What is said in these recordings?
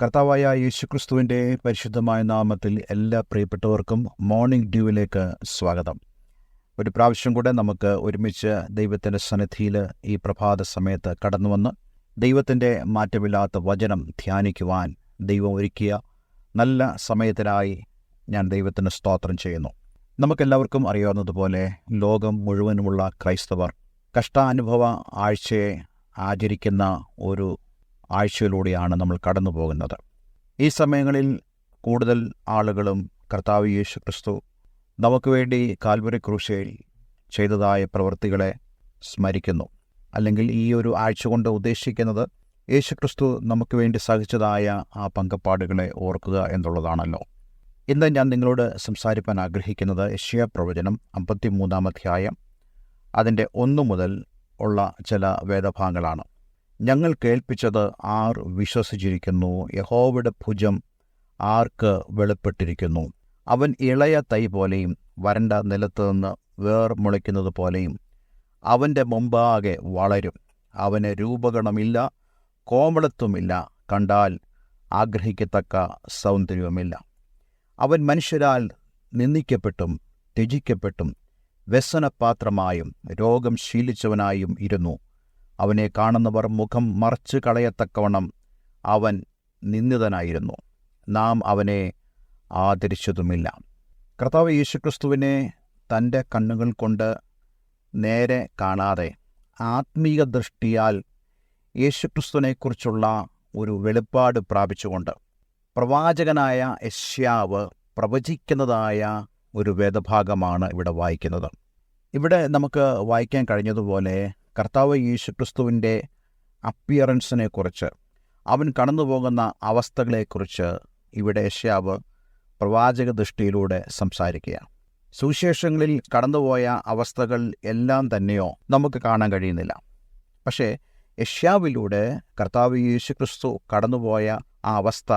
കർത്താവായ യേശുക്രിസ്തുവിൻ്റെ പരിശുദ്ധമായ നാമത്തിൽ എല്ലാ പ്രിയപ്പെട്ടവർക്കും മോർണിംഗ് ഡ്യൂവിലേക്ക് സ്വാഗതം. ഒരു പ്രാവശ്യം കൂടെ നമുക്ക് ഒരുമിച്ച് ദൈവത്തിൻ്റെ സന്നിധിയിൽ ഈ പ്രഭാത സമയത്ത് കടന്നുവന്ന് ദൈവത്തിൻ്റെ മാറ്റമില്ലാത്ത വചനം ധ്യാനിക്കുവാൻ ദൈവം ഒരുക്കിയ നല്ല സമയത്തിനായി ഞാൻ ദൈവത്തിന് സ്തോത്രം ചെയ്യുന്നു. നമുക്കെല്ലാവർക്കും അറിയാവുന്നതുപോലെ ലോകം മുഴുവനുമുള്ള ക്രൈസ്തവർ കഷ്ടാനുഭവ ആഴ്ചയെ ആചരിക്കുന്ന ഒരു ആഴ്ചയിലൂടെയാണ് നമ്മൾ കടന്നു പോകുന്നത്. ഈ സമയങ്ങളിൽ കൂടുതൽ ആളുകളും കർത്താവ് യേശുക്രിസ്തു നമുക്ക് വേണ്ടി കാൽവരി ക്രൂശിൽ ചെയ്തതായ പ്രവൃത്തികളെ സ്മരിക്കുന്നു. അല്ലെങ്കിൽ ഈ ഒരു ആഴ്ച കൊണ്ട് ഉദ്ദേശിക്കുന്നത് യേശുക്രിസ്തു നമുക്ക് വേണ്ടി സഹിച്ചതായ ആ പങ്കപ്പാടുകളെ ഓർക്കുക എന്നുള്ളതാണല്ലോ. ഇന്ന് ഞാൻ നിങ്ങളോട് സംസാരിക്കാൻ ആഗ്രഹിക്കുന്നത് യെശയ്യാ പ്രവചനം 53-ാം അധ്യായം അതിൻ്റെ 1 മുതൽ ഉള്ള ചില വേദഭാഗങ്ങളാണ്. ഞങ്ങൾ കേൾപ്പിച്ചത് ആർ വിശ്വസിച്ചിരിക്കുന്നു? യഹോവയുടെ ഭുജം ആർക്ക് വെളിപ്പെട്ടിരിക്കുന്നു? അവൻ ഇളയ തൈ പോലെയും വരണ്ട നിലത്ത് നിന്ന് വേർ മുളയ്ക്കുന്നത് പോലെയും അവൻ്റെ മുമ്പാകെ വളരും. അവന് രൂപഗണമില്ല, കോമളത്വമില്ല, കണ്ടാൽ ആഗ്രഹിക്കത്തക്ക സൗന്ദര്യവുമില്ല. അവൻ മനുഷ്യരാൽ നിന്ദിക്കപ്പെട്ടും ത്യജിക്കപ്പെട്ടും വ്യസനപാത്രമായും രോഗം ശീലിച്ചവനായും ഇരുന്നു. അവനെ കാണുന്നവർ മുഖം മറച്ചു കളയത്തക്കവണ്ണം അവൻ നിന്ദിതനായിരുന്നു. നാം അവനെ ആദരിച്ചതുമില്ല. കർത്താവ് യേശുക്രിസ്തുവിനെ തൻ്റെ കണ്ണുകൾ കൊണ്ട് നേരെ കാണാതെ ആത്മീക ദൃഷ്ടിയാൽ യേശുക്രിസ്തുവിനെക്കുറിച്ചുള്ള ഒരു വെളിപ്പാട് പ്രാപിച്ചുകൊണ്ട് പ്രവാചകനായ യെശയ്യാവ് പ്രവചിക്കുന്നതായ ഒരു വേദഭാഗമാണ് ഇവിടെ വായിക്കുന്നത്. ഇവിടെ നമുക്ക് വായിക്കാൻ കഴിഞ്ഞതുപോലെ കർത്താവ് യേശുക്രിസ്തുവിൻ്റെ അപ്പിയറൻസിനെക്കുറിച്ച്, അവൻ കടന്നുപോകുന്ന അവസ്ഥകളെക്കുറിച്ച് ഇവിടെ യെശയ്യാവ് പ്രവാചക ദൃഷ്ടിയിലൂടെ സംസാരിക്കുകയാണ്. സുവിശേഷങ്ങളിൽ കടന്നുപോയ അവസ്ഥകൾ എല്ലാം തന്നെയോ നമുക്ക് കാണാൻ കഴിയുന്നില്ല. പക്ഷേ യെശയ്യാവിലൂടെ കർത്താവ് യേശുക്രിസ്തു കടന്നുപോയ ആ അവസ്ഥ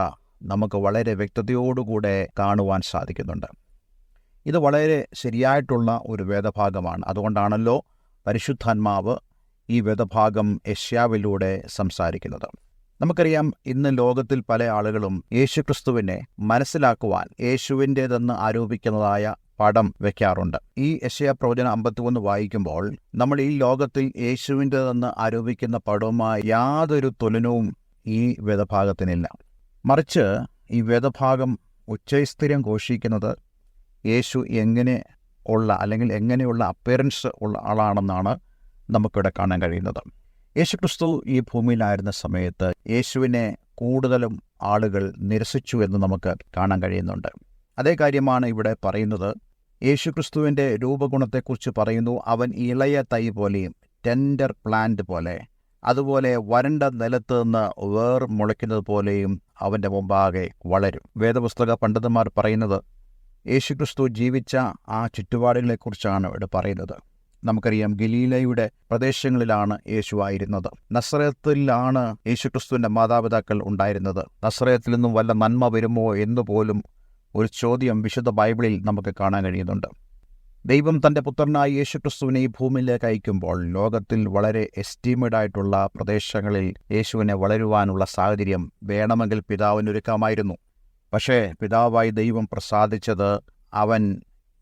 നമുക്ക് വളരെ വ്യക്തതയോടുകൂടെ കാണുവാൻ സാധിക്കുന്നുണ്ട്. ഇത് വളരെ ശരിയായിട്ടുള്ള ഒരു വേദഭാഗമാണ്. അതുകൊണ്ടാണല്ലോ പരിശുദ്ധാത്മാവ് ഈ വേദഭാഗം യെശയ്യാവിലൂടെ സംസാരിക്കുന്നത്. നമുക്കറിയാം, ഇന്ന് ലോകത്തിൽ പല ആളുകളും യേശുക്രിസ്തുവിനെ മനസ്സിലാക്കുവാൻ യേശുവിൻ്റേതെന്ന് ആരോപിക്കുന്നതായ പടം വയ്ക്കാറുണ്ട്. ഈ യെശയ്യാ പ്രവചനം 53 വായിക്കുമ്പോൾ നമ്മൾ ഈ ലോകത്തിൽ യേശുവിൻ്റേതെന്ന് ആരോപിക്കുന്ന പടവുമായി യാതൊരു തുലനവും ഈ വേദഭാഗത്തിനില്ല. മറിച്ച് ഈ വേദഭാഗം ഉച്ചൈസ്ഥിരം ഘോഷിക്കുന്നത് യേശു എങ്ങനെയുള്ള അപ്പിയറൻസ് ഉള്ള ആളാണെന്നാണ് നമുക്കിവിടെ കാണാൻ കഴിയുന്നത്. യേശുക്രിസ്തു ഈ ഭൂമിയിലായിരുന്ന സമയത്ത് യേശുവിനെ കൂടുതലും ആളുകൾ നിരസിച്ചു എന്ന് നമുക്ക് കാണാൻ കഴിയുന്നുണ്ട്. അതേ കാര്യമാണ് ഇവിടെ പറയുന്നത്. യേശുക്രിസ്തുവിൻ്റെ രൂപഗുണത്തെക്കുറിച്ച് പറയുന്നു. അവൻ ഇളയ തൈ പോലെയും ടെൻഡർ പ്ലാന്റ് പോലെ, അതുപോലെ വരണ്ട നിലത്ത് നിന്ന് വേർ മുളയ്ക്കുന്നത് പോലെയും അവൻ്റെ മുമ്പാകെ വളരും. വേദപുസ്തക പണ്ഡിതന്മാർ പറയുന്നത് യേശുക്രിസ്തു ജീവിച്ച ആ ചുറ്റുപാടുകളെക്കുറിച്ചാണ് ഇവിടെ പറയുന്നത്. നമുക്കറിയാം, ഗലീലയുടെ പ്രദേശങ്ങളിലാണ് യേശു ആയിരുന്നത്. നസറേത്തിലാണ് യേശുക്രിസ്തുവിൻ്റെ മാതാപിതാക്കൾ ഉണ്ടായിരുന്നത്. നസറേത്തിൽ നിന്നും വല്ല നന്മ വരുമോ എന്നുപോലും ഒരു ചോദ്യം വിശുദ്ധ ബൈബിളിൽ നമുക്ക് കാണാൻ കഴിയുന്നുണ്ട്. ദൈവം തൻ്റെ പുത്രനായ യേശുക്രിസ്തുവിനെ ഈ ഭൂമിയിലേക്ക് അയക്കുമ്പോൾ ലോകത്തിൽ വളരെ എസ്റ്റീമഡ് ആയിട്ടുള്ള പ്രദേശങ്ങളിൽ യേശുവിനെ വളരുവാനുള്ള സാഹചര്യം വേണമെങ്കിൽ പിതാവിനൊരുക്കാമായിരുന്നു. പക്ഷേ പിതാവായി ദൈവം പ്രസാദിച്ചത് അവൻ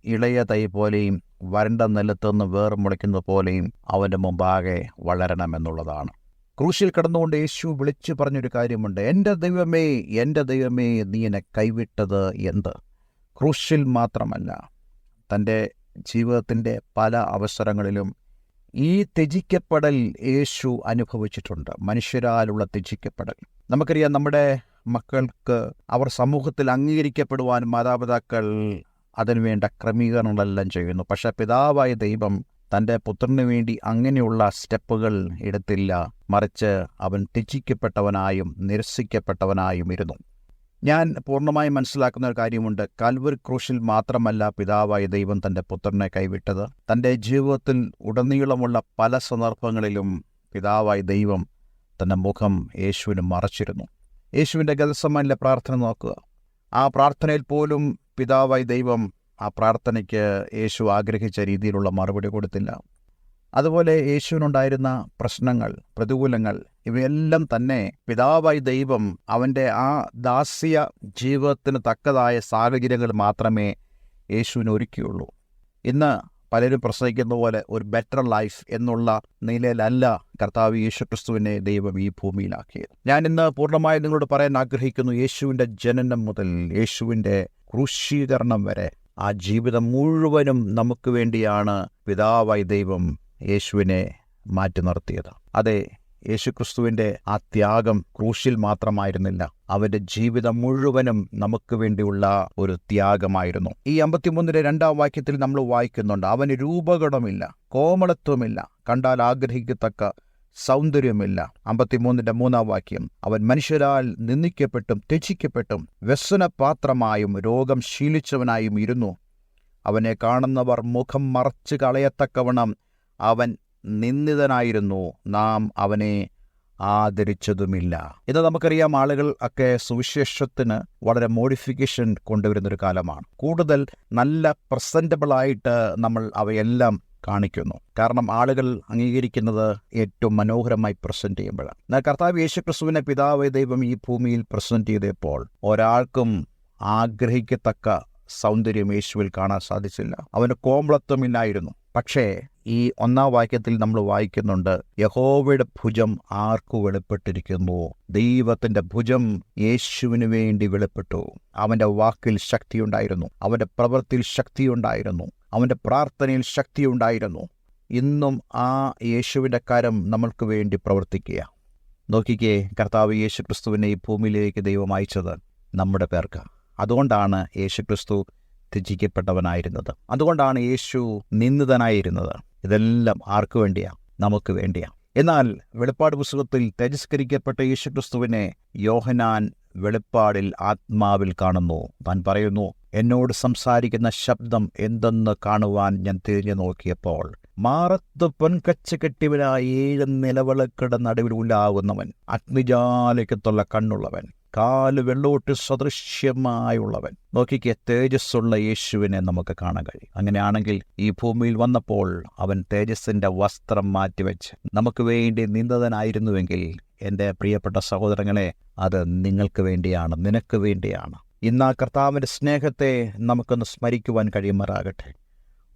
ഇളയ തൈ പോലെയും വരണ്ട നിലത്തുനിന്ന് വേർ മുളയ്ക്കുന്നത് പോലെയും അവൻ്റെ മുമ്പാകെ വളരണമെന്നുള്ളതാണ്. ക്രൂശിൽ കിടന്നുകൊണ്ട് യേശു വിളിച്ചു പറഞ്ഞൊരു കാര്യമുണ്ട്. എൻ്റെ ദൈവമേ, എൻ്റെ ദൈവമേ, നീ എന്നെ കൈവിട്ടത് എന്ത്? ക്രൂശിൽ മാത്രമല്ല, തൻ്റെ ജീവിതത്തിൻ്റെ പല അവസരങ്ങളിലും ഈ ത്യജിക്കപ്പെടൽ യേശു അനുഭവിച്ചിട്ടുണ്ട്. മനുഷ്യരാലുള്ള ത്യജിക്കപ്പെടൽ. നമുക്കറിയാം, നമ്മുടെ മക്കൾക്ക് അവർ സമൂഹത്തിൽ അംഗീകരിക്കപ്പെടുവാൻ മാതാപിതാക്കൾ അതിനുവേണ്ട ക്രമീകരണങ്ങളെല്ലാം ചെയ്യുന്നു. പക്ഷേ പിതാവായ ദൈവം തൻ്റെ പുത്രന് വേണ്ടി അങ്ങനെയുള്ള സ്റ്റെപ്പുകൾ എടുത്തില്ല. മറിച്ച് അവൻ ത്യജിക്കപ്പെട്ടവനായും നിരസിക്കപ്പെട്ടവനായും ഇരുന്നു. ഞാൻ പൂർണ്ണമായും മനസ്സിലാക്കുന്ന ഒരു കാര്യമുണ്ട്. കാൽവരി ക്രൂശിൽ മാത്രമല്ല പിതാവായ ദൈവം തൻ്റെ പുത്രനെ കൈവിട്ടത്. തൻ്റെ ജീവിതത്തിൽ ഉടനീളമുള്ള പല സന്ദർഭങ്ങളിലും പിതാവായ ദൈവം തൻ്റെ മുഖം യേശുവിന് മറച്ചിരുന്നു. യേശുവിൻ്റെ ഗതസമനിലെ പ്രാർത്ഥന നോക്കുക. ആ പ്രാർത്ഥനയിൽ പോലും പിതാവായ ദൈവം ആ പ്രാർത്ഥനയ്ക്ക് യേശു ആഗ്രഹിച്ച രീതിയിലുള്ള മറുപടി കൊടുത്തില്ല. അതുപോലെ യേശുവിനുണ്ടായിരുന്ന പ്രശ്നങ്ങൾ, പ്രതികൂലങ്ങൾ, ഇവയെല്ലാം തന്നെ പിതാവായ ദൈവം അവൻ്റെ ആ ദാസ്യ ജീവിതത്തിന് തക്കതായ സാഹചര്യങ്ങൾ മാത്രമേ യേശുവിന് ഒരുക്കിയുള്ളൂ. ഇന്ന് പലരും പ്രസംഗിക്കുന്ന പോലെ ഒരു ബെറ്റർ ലൈഫ് എന്നുള്ള നിലയിലല്ല കർത്താവ് യേശുക്രിസ്തുവിനെ ദൈവം ഈ ഭൂമിയിലാക്കിയത്. ഞാൻ ഇന്ന് പൂർണ്ണമായി നിങ്ങളോട് പറയാൻ ആഗ്രഹിക്കുന്നു, യേശുവിൻ്റെ ജനനം മുതൽ യേശുവിൻ്റെ ക്രൂശീകരണം വരെ ആ ജീവിതം മുഴുവനും നമുക്ക് വേണ്ടിയാണ് പിതാവായി ദൈവം യേശുവിനെ മാറ്റി നിർത്തിയത്. അതെ, യേശുക്രിസ്തുവിൻ്റെ ആ ത്യാഗം ക്രൂശിൽ മാത്രമായിരുന്നില്ല, അവൻ്റെ ജീവിതം മുഴുവനും നമുക്ക് വേണ്ടിയുള്ള ഒരു ത്യാഗമായിരുന്നു. ഈ 53 2 വാക്യത്തിൽ നമ്മൾ വായിക്കുന്നുണ്ട്, അവന് രൂപഗുണമില്ല, കോമളത്വമില്ല, കണ്ടാൽ ആഗ്രഹിക്കത്തക്ക സൗന്ദര്യമില്ല. 53 3 വാക്യം, അവൻ മനുഷ്യരാൽ നിന്ദിക്കപ്പെട്ടും ത്യജിക്കപ്പെട്ടും വ്യസനപാത്രമായും രോഗം ശീലിച്ചവനായും ഇരുന്നു. അവനെ കാണുന്നവർ മുഖം മറച്ചു കളയത്തക്കവണ്ണം അവൻ നിന്ദിതനായിരുന്നു, നാം അവനെ ആദരിച്ചതുമില്ല. ഇത് നമുക്കറിയാം, ആളുകൾ ഒക്കെ സുവിശേഷത്തിന് വളരെ മോഡിഫിക്കേഷൻ കൊണ്ടുവരുന്നൊരു കാലമാണ്. കൂടുതൽ നല്ല പ്രസൻറ്റബിളായിട്ട് നമ്മൾ അവയെല്ലാം കാണിക്കുന്നു. കാരണം ആളുകൾ അംഗീകരിക്കുന്നത് ഏറ്റവും മനോഹരമായി പ്രസന്റ് ചെയ്യുമ്പോഴാണ്. എന്നാൽ കർത്താവ് യേശുക്രിസ്തുവിനെ പിതാവായ ദൈവം ഈ ഭൂമിയിൽ പ്രസന്റ് ചെയ്തപ്പോൾ ഒരാൾക്കും ആഗ്രഹിക്കത്തക്ക സൗന്ദര്യം യേശുവിൽ കാണാൻ സാധിച്ചില്ല. അവന് കോമളത്വമില്ലായിരുന്നു. പക്ഷേ ഈ 1 വാക്യത്തിൽ നമ്മൾ വായിക്കുന്നുണ്ട്, യഹോവയുടെ ഭുജം ആർക്കു വെളിപ്പെട്ടിരിക്കുന്നു? ദൈവത്തിൻ്റെ ഭുജം യേശുവിന് വേണ്ടി വെളിപ്പെട്ടു. അവൻ്റെ വാക്കിൽ ശക്തിയുണ്ടായിരുന്നു, അവൻ്റെ പ്രവൃത്തിയിൽ ശക്തിയുണ്ടായിരുന്നു, അവൻ്റെ പ്രാർത്ഥനയിൽ ശക്തിയുണ്ടായിരുന്നു. ഇന്നും ആ യേശുവിൻ്റെ കരം നമ്മൾക്ക് വേണ്ടി പ്രവർത്തിക്കുക. നോക്കിക്കേ, കർത്താവ് യേശുക്രിസ്തുവിനെ ഈ ഭൂമിയിലേക്ക് ദൈവം അയച്ചത് നമ്മുടെ പേർക്ക്. അതുകൊണ്ടാണ് യേശുക്രിസ്തു ത്യജിക്കപ്പെട്ടവനായിരുന്നത്. അതുകൊണ്ടാണ് യേശു നിന്ദിതനായിരുന്നത്. ഇതെല്ലാം ആർക്കു വേണ്ടിയാ? നമുക്ക് വേണ്ടിയാ. എന്നാൽ വെളിപ്പാട് പുസ്തകത്തിൽ തിരസ്കരിക്കപ്പെട്ട യേശുക്രിസ്തുവിനെ യോഹന്നാൻ വെളിപ്പാടിൽ ആത്മാവിൽ കാണുന്നു. താൻ പറയുന്നു, എന്നോട് സംസാരിക്കുന്ന ശബ്ദം എന്തെന്ന് കാണുവാൻ ഞാൻ തിരിഞ്ഞു നോക്കിയപ്പോൾ മാറത്ത് പൊൻകച്ച കെട്ടിയവനായ 7 നിലവിളക്കുകളുടെ നടുവിൽ ഉലാവുന്നവൻ, അഗ്നിജാലയ്ക്കത്തുള്ള കണ്ണുള്ളവൻ, കാല് വെള്ളോട്ട് സദൃശ്യമായുള്ളവൻ. നോക്കിക്കേ, തേജസ്സുള്ള യേശുവിനെ നമുക്ക് കാണാൻ കഴിയും. അങ്ങനെയാണെങ്കിൽ ഈ ഭൂമിയിൽ വന്നപ്പോൾ അവൻ തേജസ്സിൻ്റെ വസ്ത്രം മാറ്റിവെച്ച് നമുക്ക് വേണ്ടി നിന്ദിതനായിരുന്നുവെങ്കിൽ, എൻ്റെ പ്രിയപ്പെട്ട സഹോദരങ്ങളെ, അത് നിങ്ങൾക്ക് വേണ്ടിയാണ്, നിനക്ക് വേണ്ടിയാണ്. ഇന്ന് ആ കർത്താവിൻ്റെ സ്നേഹത്തെ നമുക്കൊന്ന് സ്മരിക്കുവാൻ കഴിയുമാറാകട്ടെ.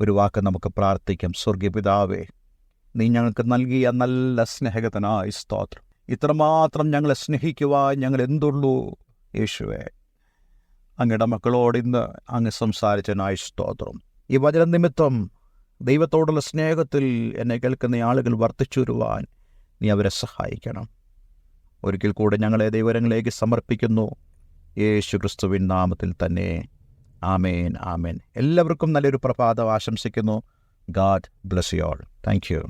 ഒരു വാക്ക് നമുക്ക് പ്രാർത്ഥിക്കാം. സ്വർഗീയ പിതാവേ, നീ ഞങ്ങൾക്ക് നൽകിയ നല്ല സ്നേഹത്തിനായി സ്തോത്രം. ഇത്രമാത്രം ഞങ്ങളെ സ്നേഹിക്കുവാൻ ഞങ്ങൾ എന്തുള്ളൂ യേശുവേ. അങ്ങയുടെ മക്കളോട് ഇന്ന് അങ്ങ് സംസാരിച്ചതിനായി സ്തോത്രം. ഈ വചന നിമിത്തം ദൈവത്തോടുള്ള സ്നേഹത്തിൽ എന്നെ കേൾക്കുന്ന ആളുകൾ വർദ്ധിച്ചു വരുവാൻ നീ അവരെ സഹായിക്കണം. ഒരിക്കൽ കൂടെ ഞങ്ങളെ ദൈവരങ്ങളിലേക്ക് സമർപ്പിക്കുന്നു, യേശു ക്രിസ്തുവിൻ നാമത്തിൽ തന്നെ. ആമേൻ, ആമേൻ. എല്ലാവർക്കും നല്ലൊരു പ്രഭാതം ആശംസിക്കുന്നു. God bless you all. Thank you.